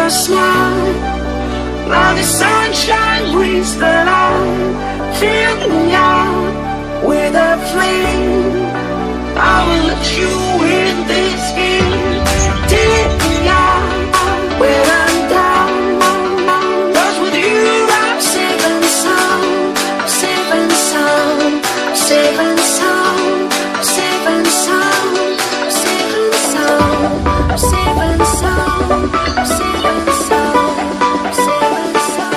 your smile. Now the sunshine brings the light. Fill me out with a flame. I will let you in this game. Take me out when I'm down. 'Cause with you I'm safe and sound. I'm safe and sound. I'm safe and sound. I'm safe and sound. I'm safe and sound. I'm safe and sound. I'm safe and sound. I'm safe and sound.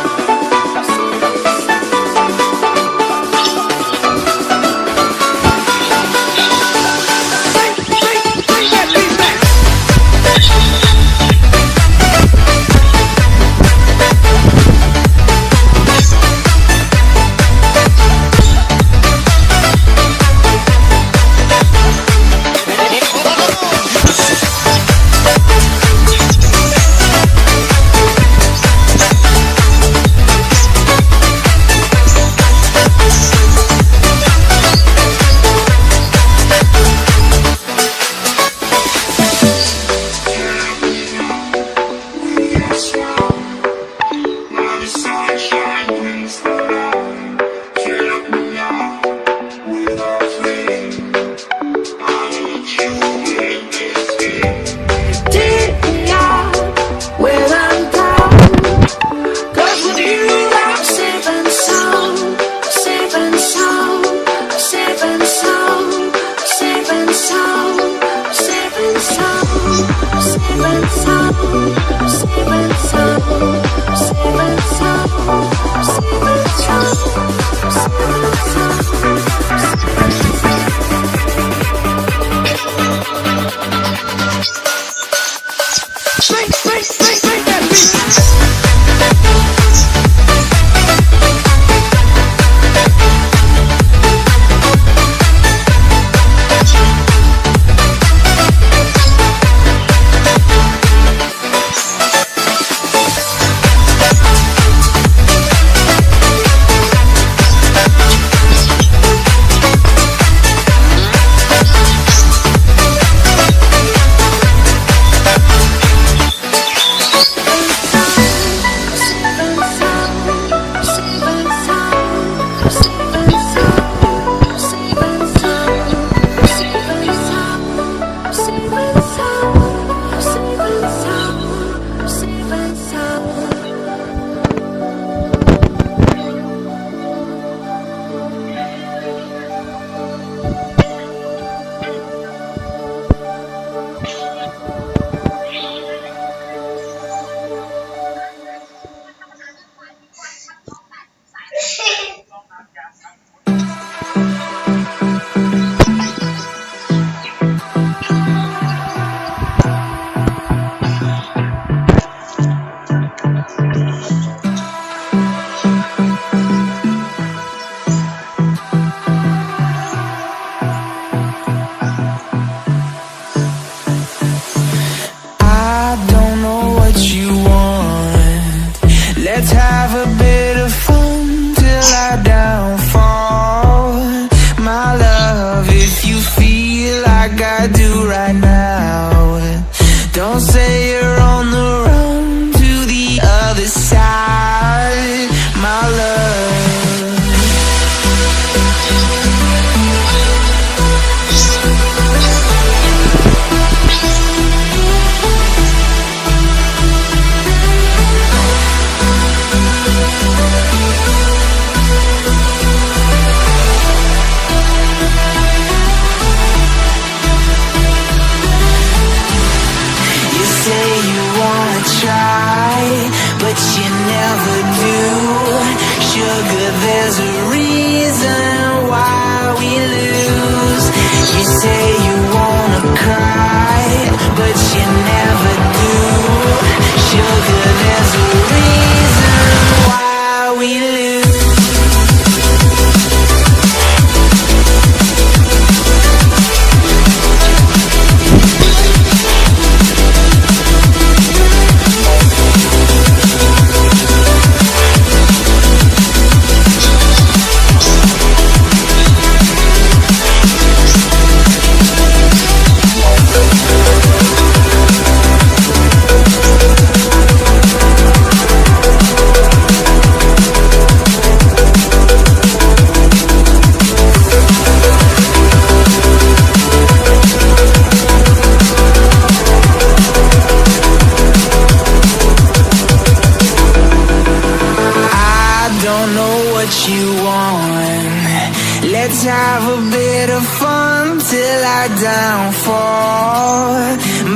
my downfall.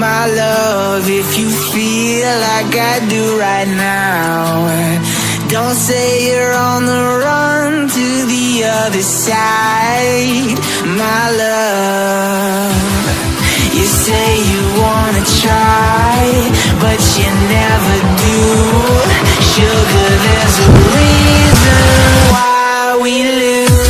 My love, if you feel like I do right now, don't say you're on the run to the other side. My love, you say you wanna try, but you never do. Sugar, there's a reason why we lose.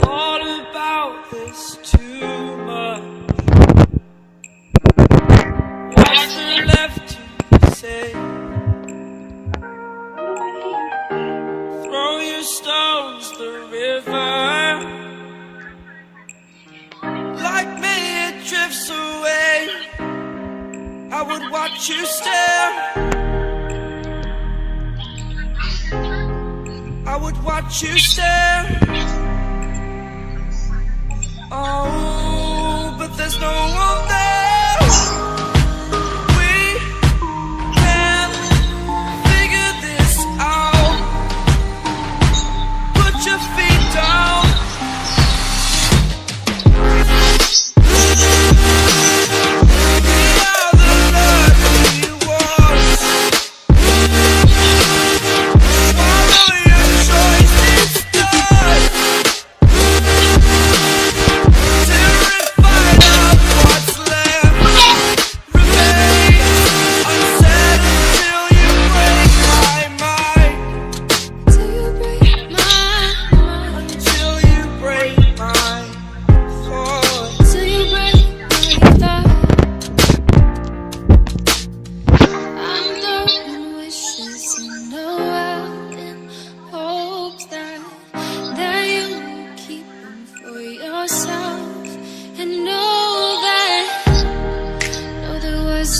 Thought about this too much. What's there left to say? Throw your stones the river. Like me it drifts away. I would watch you stare. I would watch you stare. Oh, but there's no one there. We can figure this out. Put your feet down. We are the blood we want. Follow your choice, it's done.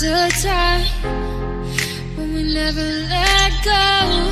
A time when we never let go.